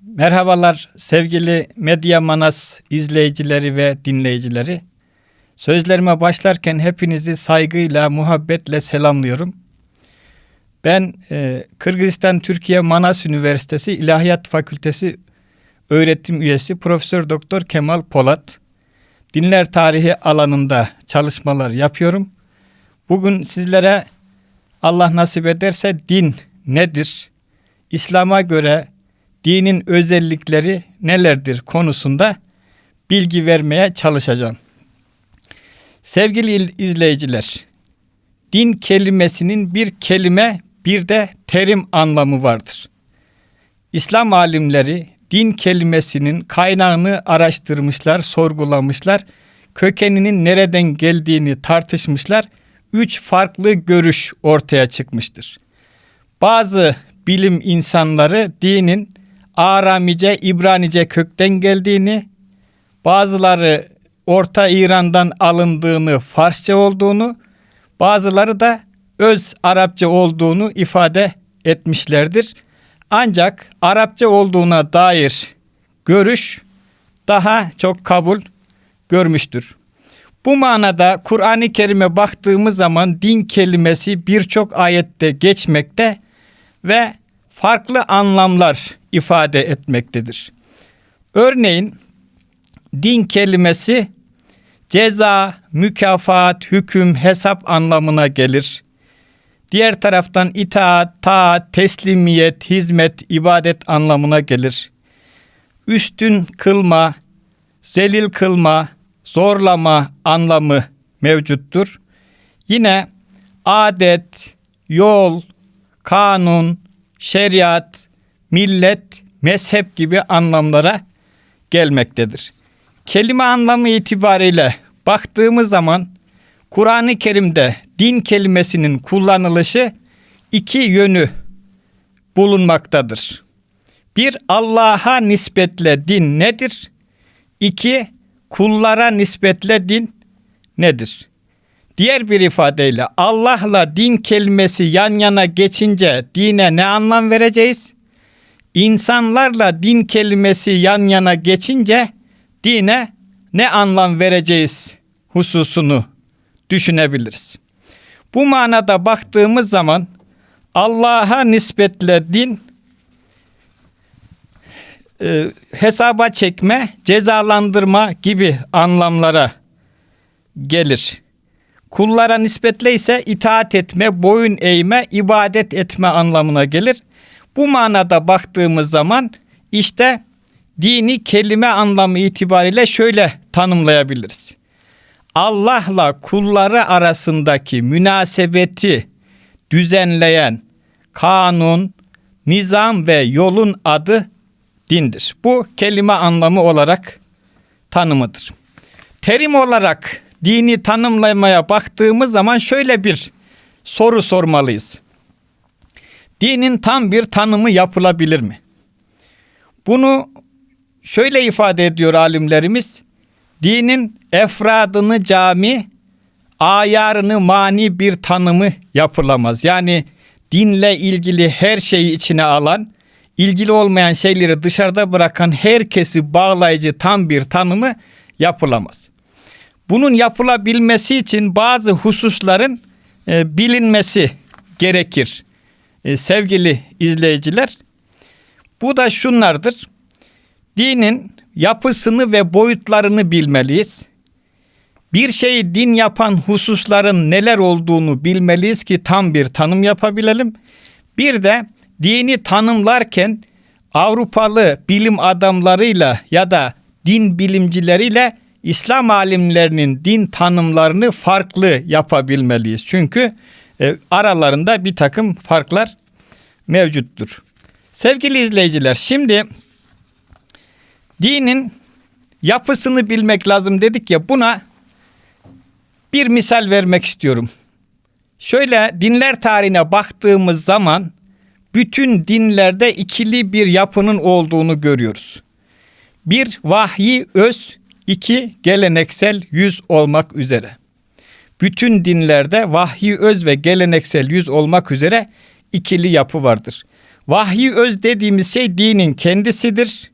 Merhabalar sevgili Medya Manas izleyicileri ve dinleyicileri. Sözlerime başlarken hepinizi saygıyla, muhabbetle selamlıyorum. Ben Kırgızistan Türkiye Manas Üniversitesi İlahiyat Fakültesi öğretim üyesi Profesör Doktor Kemal Polat. Dinler tarihi alanında çalışmalar yapıyorum. Bugün sizlere Allah nasip ederse din nedir? İslam'a göre dinin özellikleri nelerdir konusunda bilgi vermeye çalışacağım. Sevgili izleyiciler, din kelimesinin bir kelime bir de terim anlamı vardır. İslam alimleri din kelimesinin kaynağını araştırmışlar, sorgulamışlar, kökeninin nereden geldiğini tartışmışlar. 3 farklı görüş ortaya çıkmıştır. Bazı bilim insanları dinin Aramice, İbranice kökten geldiğini, bazıları Orta İran'dan alındığını, Farsça olduğunu, bazıları da öz Arapça olduğunu ifade etmişlerdir. Ancak Arapça olduğuna dair görüş daha çok kabul görmüştür. Bu manada Kur'an-ı Kerim'e baktığımız zaman din kelimesi birçok ayette geçmekte ve farklı anlamlar ifade etmektedir. Örneğin din kelimesi ceza, mükafat, hüküm, hesap anlamına gelir. Diğer taraftan itaat, taat, teslimiyet, hizmet, ibadet anlamına gelir. Üstün kılma, zelil kılma, zorlama anlamı mevcuttur. Yine adet, yol, kanun, şeriat, millet, mezhep gibi anlamlara gelmektedir. Kelime anlamı itibariyle baktığımız zaman Kur'an-ı Kerim'de din kelimesinin kullanılışı 2 yönü bulunmaktadır. Bir, Allah'a nispetle din nedir? 2, kullara nispetle din nedir? Diğer bir ifadeyle Allah'la din kelimesi yan yana geçince dine ne anlam vereceğiz? İnsanlarla din kelimesi yan yana geçince dine ne anlam vereceğiz hususunu düşünebiliriz. Bu manada baktığımız zaman Allah'a nispetle din hesaba çekme, cezalandırma gibi anlamlara gelir. Kullara nispetle ise itaat etme, boyun eğme, ibadet etme anlamına gelir. Bu manada baktığımız zaman işte dini kelime anlamı itibariyle şöyle tanımlayabiliriz. Allah'la kulları arasındaki münasebeti düzenleyen kanun, nizam ve yolun adı dindir. Bu kelime anlamı olarak tanımıdır. Terim olarak dini tanımlamaya baktığımız zaman şöyle bir soru sormalıyız. Dinin tam bir tanımı yapılabilir mi? Bunu şöyle ifade ediyor alimlerimiz. Dinin efradını cami, ayarını mani bir tanımı yapılamaz. Yani dinle ilgili her şeyi içine alan, ilgili olmayan şeyleri dışarıda bırakan herkesi bağlayıcı tam bir tanımı yapılamaz. Bunun yapılabilmesi için bazı hususların bilinmesi gerekir. Sevgili izleyiciler, bu da şunlardır. Dinin yapısını ve boyutlarını bilmeliyiz. Bir şeyi din yapan hususların neler olduğunu bilmeliyiz ki tam bir tanım yapabilelim. Bir de dini tanımlarken Avrupalı bilim adamlarıyla ya da din bilimcileriyle İslam alimlerinin din tanımlarını farklı yapabilmeliyiz. Çünkü aralarında bir takım farklar mevcuttur. Sevgili izleyiciler, şimdi dinin yapısını bilmek lazım dedik ya, buna bir misal vermek istiyorum. Şöyle dinler tarihine baktığımız zaman bütün dinlerde ikili bir yapının olduğunu görüyoruz. Bir vahyi öz, 2 geleneksel yüz olmak üzere. Bütün dinlerde vahyi öz ve geleneksel yüz olmak üzere ikili yapı vardır. Vahyi öz dediğimiz şey dinin kendisidir.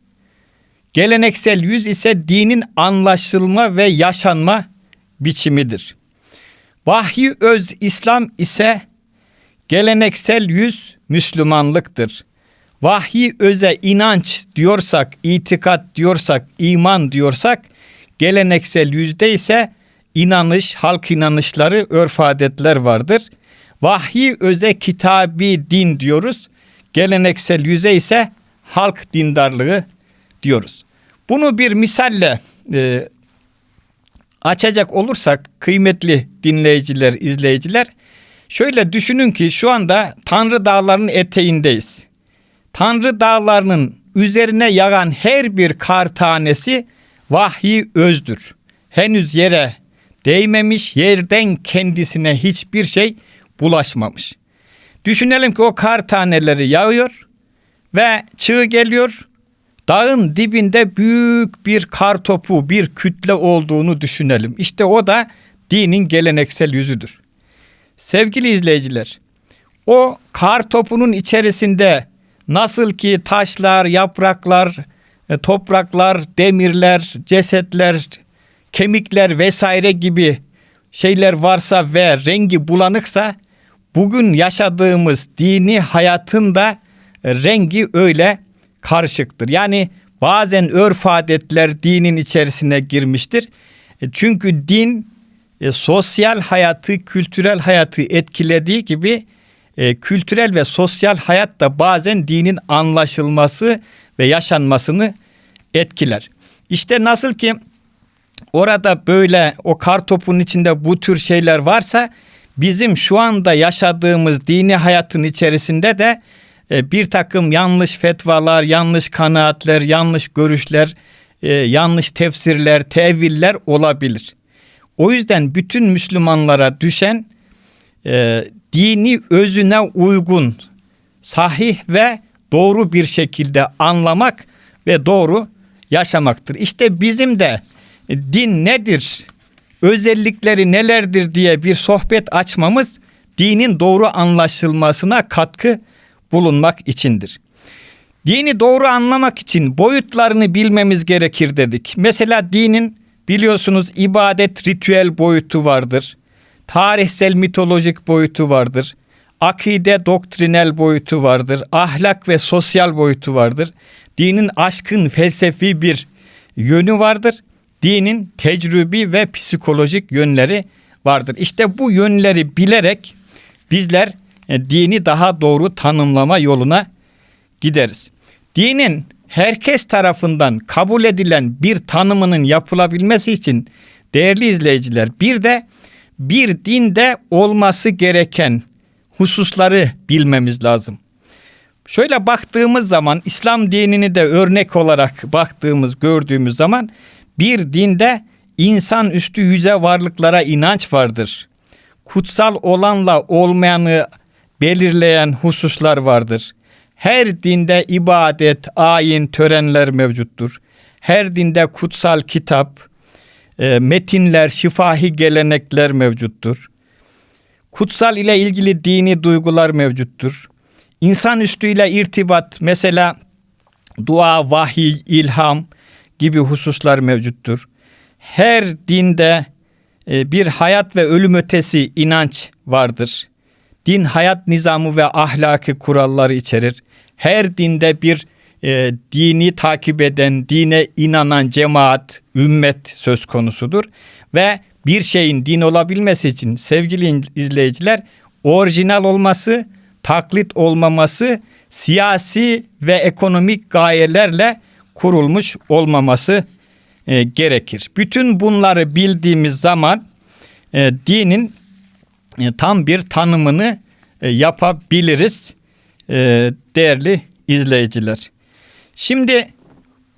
Geleneksel yüz ise dinin anlaşılma ve yaşanma biçimidir. Vahyi öz İslam ise geleneksel yüz Müslümanlıktır. Vahyi öze inanç diyorsak, itikat diyorsak, iman diyorsak, geleneksel yüzde ise inanış, halk inanışları, örf adetler vardır. Vahyi öze kitabi din diyoruz. Geleneksel yüze ise halk dindarlığı diyoruz. Bunu bir misalle açacak olursak kıymetli dinleyiciler, izleyiciler, şöyle düşünün ki şu anda Tanrı Dağları'nın eteğindeyiz. Tanrı Dağları'nın üzerine yağan her bir kar tanesi vahyi özdür. Henüz yere değmemiş, yerden kendisine hiçbir şey bulaşmamış. Düşünelim ki o kar taneleri yağıyor ve çığ geliyor. Dağın dibinde büyük bir kar topu, bir kütle olduğunu düşünelim. İşte o da dinin geleneksel yüzüdür. Sevgili izleyiciler, o kar topunun içerisinde nasıl ki taşlar, yapraklar, topraklar, demirler, cesetler, kemikler vesaire gibi şeyler varsa ve rengi bulanıksa, bugün yaşadığımız dini hayatın da rengi öyle karışıktır. Yani bazen örf adetler dinin içerisine girmiştir. Çünkü din sosyal hayatı, kültürel hayatı etkilediği gibi kültürel ve sosyal hayat da bazen dinin anlaşılması ve yaşanmasını etkiler. İşte nasıl ki orada böyle o kartopunun içinde bu tür şeyler varsa, bizim şu anda yaşadığımız dini hayatın içerisinde de bir takım yanlış fetvalar, yanlış kanaatler, yanlış görüşler, yanlış tefsirler, teviller olabilir. O yüzden bütün Müslümanlara düşen dini özüne uygun, sahih ve doğru bir şekilde anlamak ve doğru yaşamaktır. İşte bizim de din nedir, özellikleri nelerdir diye bir sohbet açmamız dinin doğru anlaşılmasına katkı bulunmak içindir. Dini doğru anlamak için boyutlarını bilmemiz gerekir dedik. Mesela dinin biliyorsunuz ibadet, ritüel boyutu vardır. Tarihsel, mitolojik boyutu vardır. Akide, doktrinel boyutu vardır. Ahlak ve sosyal boyutu vardır. Dinin aşkın felsefi bir yönü vardır. Dinin tecrübi ve psikolojik yönleri vardır. İşte bu yönleri bilerek bizler dini daha doğru tanımlama yoluna gideriz. Dinin herkes tarafından kabul edilen bir tanımının yapılabilmesi için değerli izleyiciler, bir de bir dinde olması gereken hususları bilmemiz lazım. Şöyle baktığımız zaman, İslam dinini de örnek olarak gördüğümüz zaman, bir dinde insanüstü yüce varlıklara inanç vardır. Kutsal olanla olmayanı belirleyen hususlar vardır. Her dinde ibadet, ayin, törenler mevcuttur. Her dinde kutsal kitap, metinler, şifahi gelenekler mevcuttur. Kutsal ile ilgili dini duygular mevcuttur. İnsanüstü ile irtibat, mesela dua, vahiy, ilham gibi hususlar mevcuttur. Her dinde bir hayat ve ölüm ötesi inanç vardır. Din hayat nizamı ve ahlaki kuralları içerir. Her dinde bir dini takip eden, dine inanan cemaat, ümmet söz konusudur. Ve bir şeyin din olabilmesi için sevgili izleyiciler, orijinal olması, taklit olmaması, siyasi ve ekonomik gayelerle kurulmuş olmaması gerekir. Bütün bunları bildiğimiz zaman dinin tam bir tanımını yapabiliriz değerli izleyiciler. Şimdi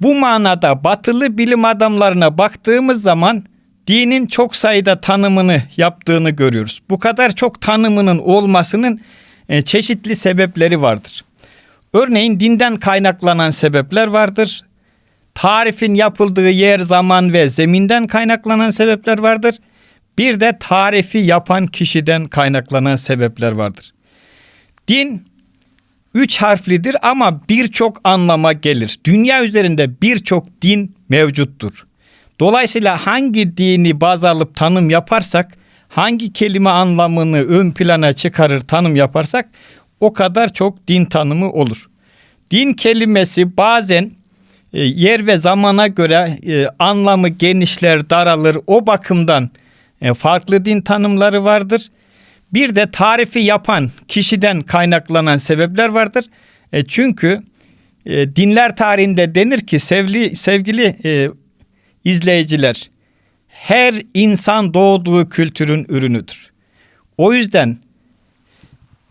bu manada batılı bilim adamlarına baktığımız zaman dinin çok sayıda tanımını yaptığını görüyoruz. Bu kadar çok tanımının olmasının çeşitli sebepleri vardır. Örneğin dinden kaynaklanan sebepler vardır. Tarifin yapıldığı yer, zaman ve zeminden kaynaklanan sebepler vardır. Bir de tarifi yapan kişiden kaynaklanan sebepler vardır. Din 3 harflidir ama birçok anlama gelir. Dünya üzerinde birçok din mevcuttur. Dolayısıyla hangi dini baz alıp tanım yaparsak, hangi kelime anlamını ön plana çıkarır tanım yaparsak o kadar çok din tanımı olur. Din kelimesi bazen yer ve zamana göre anlamı genişler, daralır. O bakımdan farklı din tanımları vardır. Bir de tarifi yapan kişiden kaynaklanan sebepler vardır. Çünkü dinler tarihinde denir ki sevgili izleyiciler, her insan doğduğu kültürün ürünüdür. O yüzden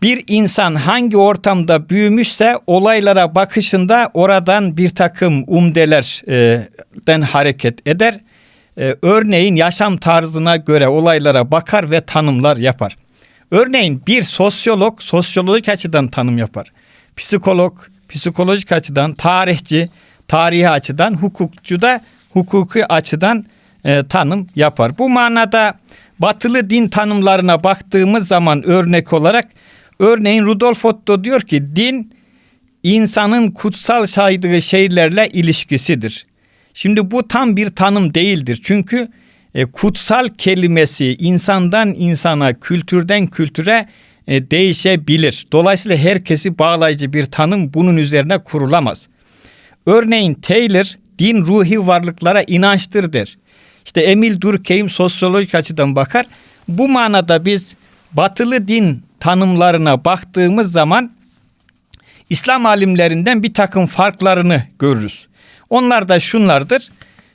bir insan hangi ortamda büyümüşse olaylara bakışında oradan bir takım umdelerden hareket eder. Örneğin yaşam tarzına göre olaylara bakar ve tanımlar yapar. Örneğin bir sosyolog sosyolojik açıdan tanım yapar. Psikolog psikolojik açıdan, tarihçi tarihi açıdan, hukukçu da hukuki açıdan tanım yapar. Bu manada batılı din tanımlarına baktığımız zaman örnek olarak örneğin Rudolf Otto diyor ki din insanın kutsal saydığı şeylerle ilişkisidir. Şimdi bu tam bir tanım değildir. Çünkü kutsal kelimesi insandan insana, kültürden kültüre değişebilir. Dolayısıyla herkesi bağlayıcı bir tanım bunun üzerine kurulamaz. Örneğin Taylor din ruhi varlıklara inançtır der. İşte Emil Durkheim sosyolojik açıdan bakar. Bu manada biz batılı din tanımlarına baktığımız zaman İslam alimlerinden bir takım farklarını görürüz. Onlar da şunlardır.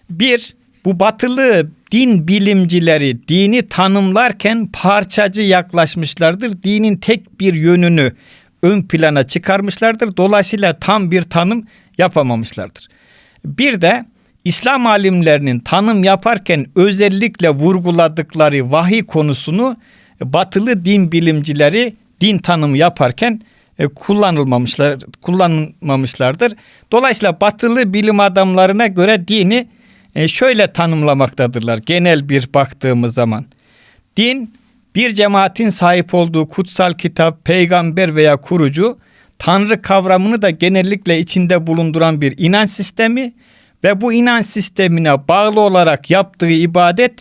Bir, bu batılı din bilimcileri dini tanımlarken parçacı yaklaşmışlardır. Dinin tek bir yönünü ön plana çıkarmışlardır. Dolayısıyla tam bir tanım yapamamışlardır. Bir de İslam alimlerinin tanım yaparken özellikle vurguladıkları vahiy konusunu batılı din bilimcileri din tanımı yaparken kullanmamışlardır. Dolayısıyla batılı bilim adamlarına göre dini şöyle tanımlamaktadırlar genel bir baktığımız zaman. Din bir cemaatin sahip olduğu kutsal kitap, peygamber veya kurucu, Tanrı kavramını da genellikle içinde bulunduran bir inanç sistemi ve bu inanç sistemine bağlı olarak yaptığı ibadet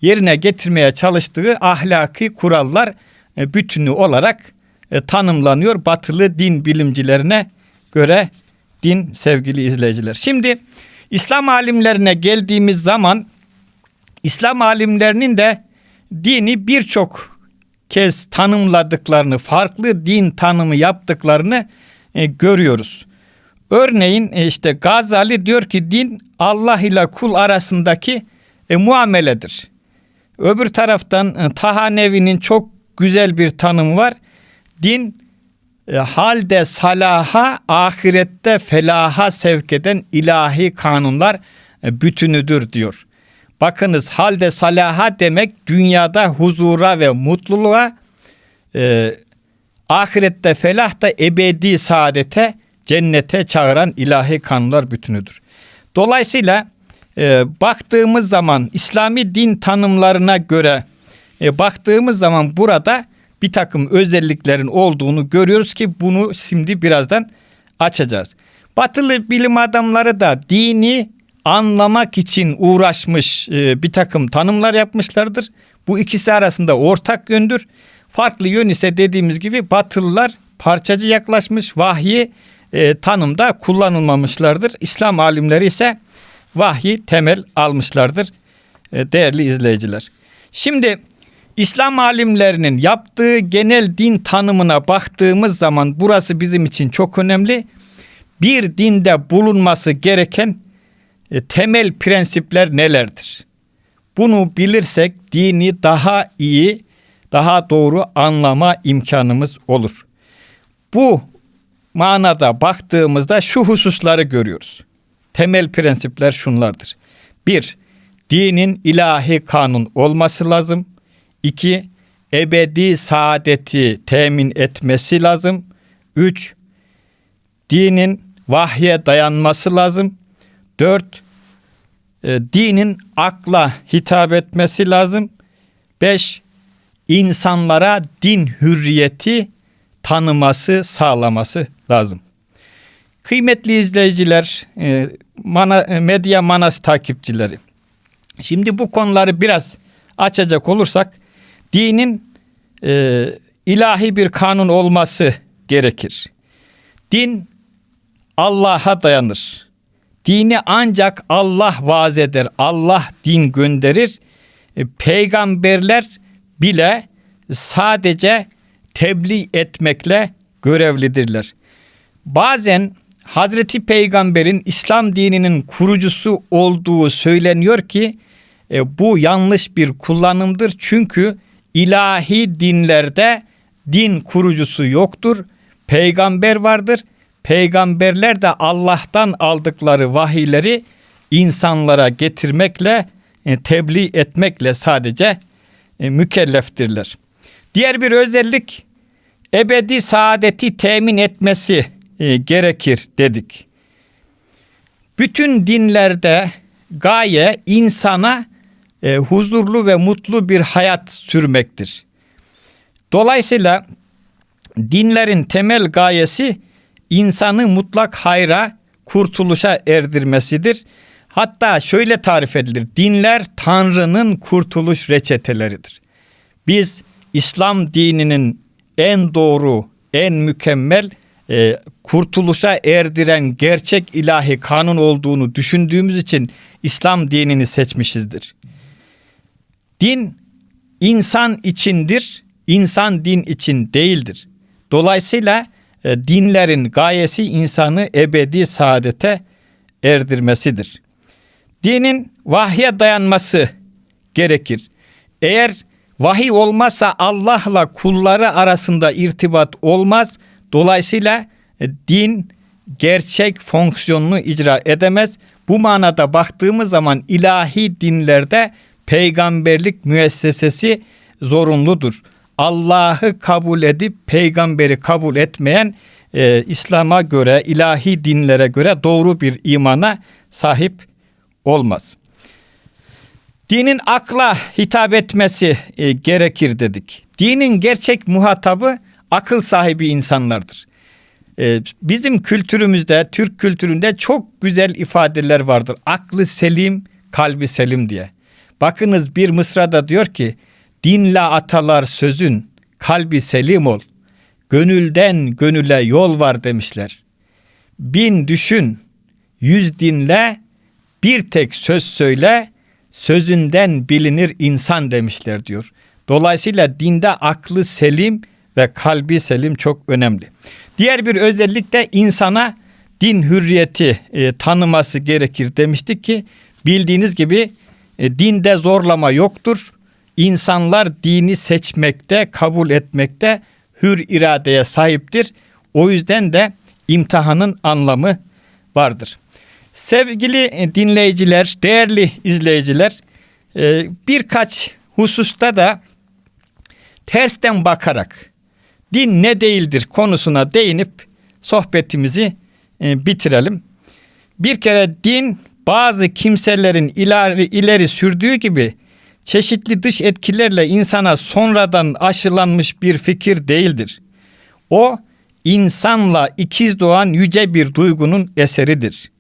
yerine getirmeye çalıştığı ahlaki kurallar bütünü olarak tanımlanıyor batılı din bilimcilerine göre din sevgili izleyiciler. Şimdi İslam alimlerine geldiğimiz zaman İslam alimlerinin de dini birçok kez tanımladıklarını, farklı din tanımı yaptıklarını görüyoruz. Örneğin işte Gazali diyor ki din Allah ile kul arasındaki muameledir. Öbür taraftan Tahanevi'nin çok güzel bir tanımı var. Din halde salaha, ahirette felaha sevk eden ilahi kanunlar bütünüdür diyor. Bakınız halde salaha demek dünyada huzura ve mutluluğa, ahirette felah da ebedi saadete, cennete çağıran ilahi kanunlar bütünüdür. Dolayısıyla baktığımız zaman İslami din tanımlarına göre baktığımız zaman burada bir takım özelliklerin olduğunu görüyoruz ki bunu şimdi birazdan açacağız. Batılı bilim adamları da dini anlamak için uğraşmış bir takım tanımlar yapmışlardır. Bu ikisi arasında ortak yöndür. Farklı yön ise dediğimiz gibi Batılılar parçacı yaklaşmış, vahyi tanımda kullanılmamışlardır. İslam alimleri ise vahyi temel almışlardır değerli izleyiciler. Şimdi İslam alimlerinin yaptığı genel din tanımına baktığımız zaman burası bizim için çok önemli. Bir dinde bulunması gereken temel prensipler nelerdir? Bunu bilirsek dini daha iyi, daha doğru anlama imkanımız olur. Bu manada baktığımızda şu hususları görüyoruz. Temel prensipler şunlardır. 1. Dinin ilahi kanun olması lazım. 2. Ebedi saadeti temin etmesi lazım. 3. Dinin vahye dayanması lazım. 4. Dinin akla hitap etmesi lazım. 5. İnsanlara din hürriyeti tanıması, sağlaması lazım. Kıymetli izleyiciler, Medya Manas takipçileri. Şimdi bu konuları biraz açacak olursak, dinin ilahi bir kanun olması gerekir. Din Allah'a dayanır. Dini ancak Allah vaaz eder, Allah din gönderir. Peygamberler bile sadece tebliğ etmekle görevlidirler. Bazen Hazreti Peygamber'in İslam dininin kurucusu olduğu söyleniyor ki bu yanlış bir kullanımdır. Çünkü ilahi dinlerde din kurucusu yoktur. Peygamber vardır. Peygamberler de Allah'tan aldıkları vahiyleri insanlara getirmekle, tebliğ etmekle sadece mükelleftirler. Diğer bir özellik, ebedi saadeti temin etmesi gerekir dedik. Bütün dinlerde gaye insana huzurlu ve mutlu bir hayat sürmektir. Dolayısıyla dinlerin temel gayesi insanı mutlak hayra, kurtuluşa erdirmesidir. Hatta şöyle tarif edilir: dinler Tanrı'nın kurtuluş reçeteleridir. Biz İslam dininin en doğru, en mükemmel, kurtuluşa erdiren gerçek ilahi kanun olduğunu düşündüğümüz için İslam dinini seçmişizdir. Din insan içindir, insan din için değildir. Dolayısıyla dinlerin gayesi insanı ebedi saadete erdirmesidir. Dinin vahye dayanması gerekir. Eğer vahiy olmazsa Allah'la kulları arasında irtibat olmaz. Dolayısıyla din gerçek fonksiyonunu icra edemez. Bu manada baktığımız zaman ilahi dinlerde peygamberlik müessesesi zorunludur. Allah'ı kabul edip peygamberi kabul etmeyen İslam'a göre, ilahi dinlere göre doğru bir imana sahip olmaz. Dinin akla hitap etmesi gerekir dedik. Dinin gerçek muhatabı akıl sahibi insanlardır. Bizim kültürümüzde, Türk kültüründe çok güzel ifadeler vardır. Aklı selim, kalbi selim diye. Bakınız bir mısrada diyor ki, dinle atalar sözün, kalbi selim ol. Gönülden gönüle yol var demişler. 1000 düşün, 100 dinle, bir tek söz söyle, sözünden bilinir insan demişler diyor. Dolayısıyla dinde aklı selim ve kalbi selim çok önemli. Diğer bir özellik de insana din hürriyeti tanıması gerekir demiştik ki, bildiğiniz gibi dinde zorlama yoktur. İnsanlar dini seçmekte, kabul etmekte hür iradeye sahiptir. O yüzden de imtihanın anlamı vardır. Sevgili dinleyiciler, değerli izleyiciler, birkaç hususta da tersten bakarak din ne değildir konusuna değinip sohbetimizi bitirelim. Bir kere din bazı kimselerin ileri sürdüğü gibi çeşitli dış etkilerle insana sonradan aşılanmış bir fikir değildir. O insanla ikiz doğan yüce bir duygunun eseridir.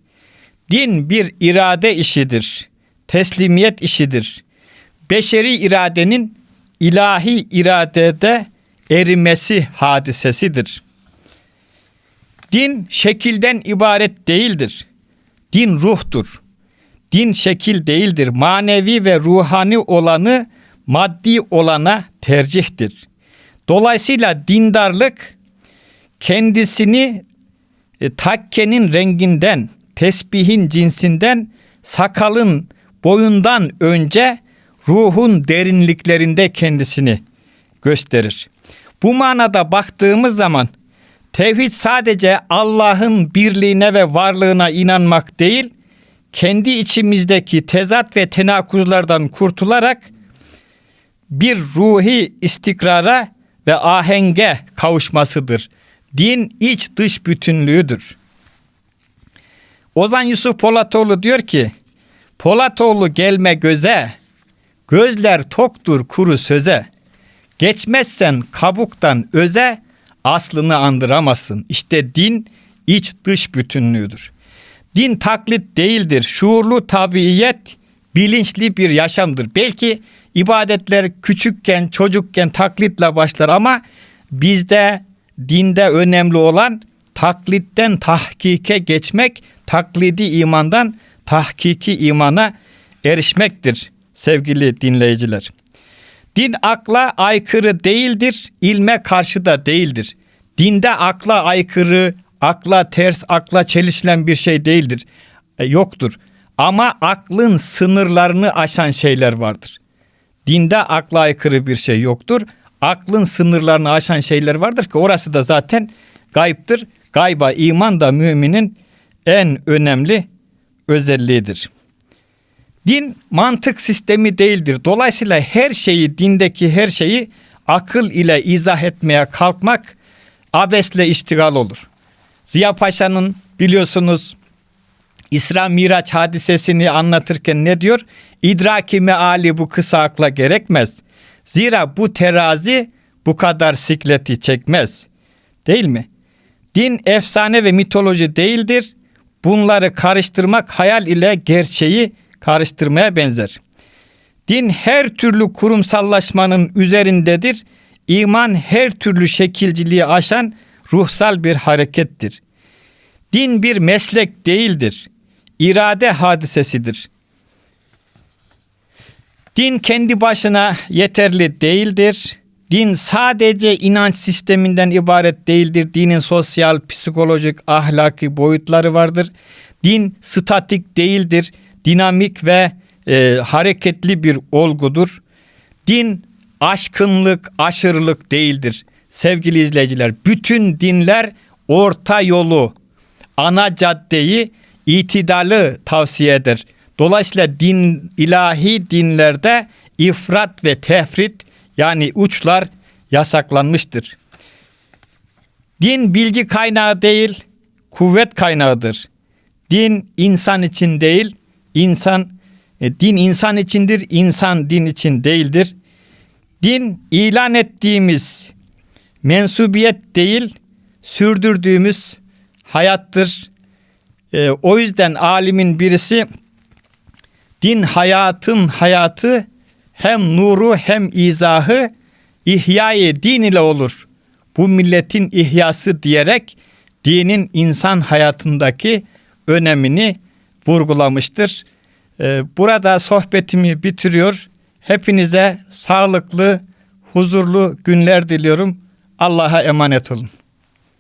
Din bir irade işidir, teslimiyet işidir. Beşeri iradenin ilahi iradede erimesi hadisesidir. Din şekilden ibaret değildir. Din ruhtur. Din şekil değildir. Manevi ve ruhani olanı maddi olana tercihtir. Dolayısıyla dindarlık kendisini takkenin renginden, tesbihin cinsinden, sakalın boyundan önce ruhun derinliklerinde kendisini gösterir. Bu manada baktığımız zaman tevhid sadece Allah'ın birliğine ve varlığına inanmak değil, kendi içimizdeki tezat ve tenakuzlardan kurtularak bir ruhi istikrara ve ahenge kavuşmasıdır. Din iç dış bütünlüğüdür. Ozan Yusuf Polatoğlu diyor ki, Polatoğlu gelme göze, gözler toktur kuru söze. Geçmezsen kabuktan öze, aslını andıramazsın. İşte din iç dış bütünlüğüdür. Din taklit değildir. Şuurlu tabiiyet bilinçli bir yaşamdır. Belki ibadetler küçükken, çocukken taklitle başlar ama bizde dinde önemli olan taklitten tahkike geçmek, taklidi imandan tahkiki imana erişmektir sevgili dinleyiciler. Din akla aykırı değildir, ilme karşı da değildir. Dinde akla aykırı, akla ters, akla çelişilen bir şey değildir. Yoktur. Ama aklın sınırlarını aşan şeyler vardır. Dinde akla aykırı bir şey yoktur. Aklın sınırlarını aşan şeyler vardır ki orası da zaten gayiptir. Gayba iman da müminin en önemli özelliğidir. Din mantık sistemi değildir. Dolayısıyla her şeyi, dindeki her şeyi akıl ile izah etmeye kalkmak abesle iştigal olur. Ziya Paşa'nın biliyorsunuz İsra Miraç hadisesini anlatırken ne diyor? İdraki meali bu kısa akla gerekmez. Zira bu terazi bu kadar sikleti çekmez. Değil mi? Din efsane ve mitoloji değildir. Bunları karıştırmak hayal ile gerçeği karıştırmaya benzer. Din her türlü kurumsallaşmanın üzerindedir. İman her türlü şekilciliği aşan ruhsal bir harekettir. Din bir meslek değildir. İrade hadisesidir. Din kendi başına yeterli değildir. Din sadece inanç sisteminden ibaret değildir. Dinin sosyal, psikolojik, ahlaki boyutları vardır. Din statik değildir. Dinamik ve hareketli bir olgudur. Din aşkınlık, aşırılık değildir. Sevgili izleyiciler, bütün dinler orta yolu, ana caddeyi, itidalı tavsiye eder. Dolayısıyla ilahi dinlerde ifrat ve tefrit yani uçlar yasaklanmıştır. Din bilgi kaynağı değil, kuvvet kaynağıdır. Din insan için değil, din insan içindir, insan din için değildir. Din ilan ettiğimiz mensubiyet değil, sürdürdüğümüz hayattır. O yüzden alimin birisi din hayatın hayatı hem nuru hem izahı ihyayı din ile olur. Bu milletin ihyası diyerek dinin insan hayatındaki önemini vurgulamıştır. Burada sohbetimi bitiriyor. Hepinize sağlıklı, huzurlu günler diliyorum. Allah'a emanet olun.